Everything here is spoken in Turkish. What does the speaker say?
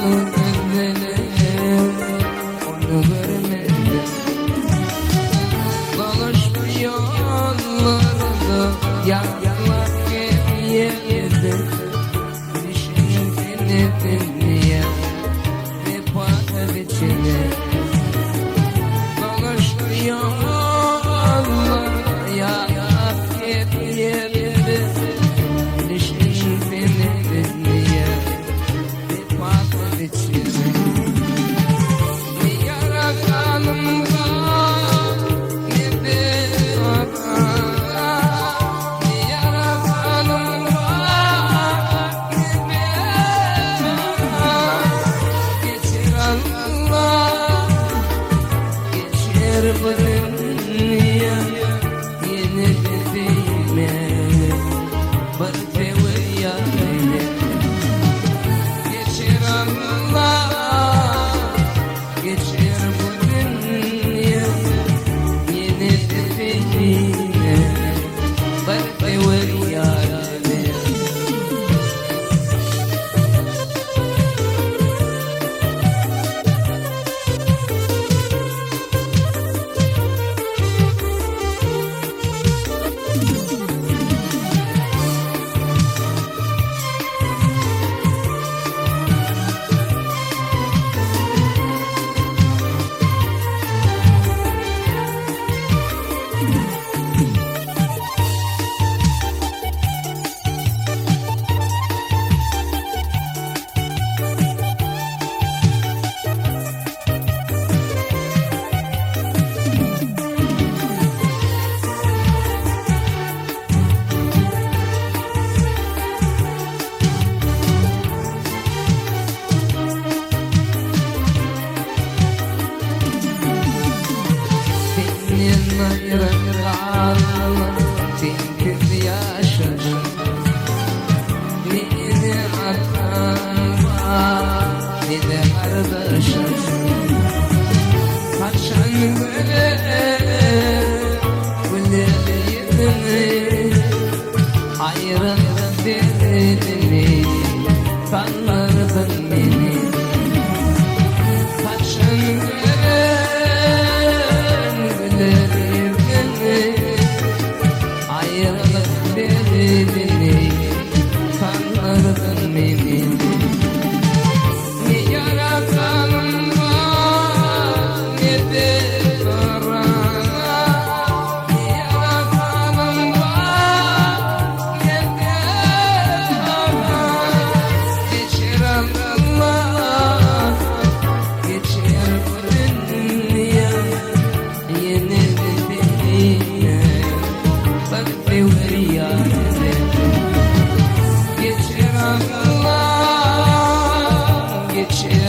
gözlerim, onu görmedim. Dolaştı yollarda, yağlar geldi. Düşündüğünü dinleye, vefat biçine. Dolaştı yollarda, yağlar geldi. Düşündüğünü dinleye, vefat biçine. Yaratanım var, ne de bu dünya yeni dediğime bırak uyarını geçir Allah, geçir bu dünya yeni dediğime bırak uyarını. Ayrılık derdini kandırdın beni. Kaçın güler yüzünü, ayrılık derdini kandırdın beni. Ne yaratanım var, ne de geçir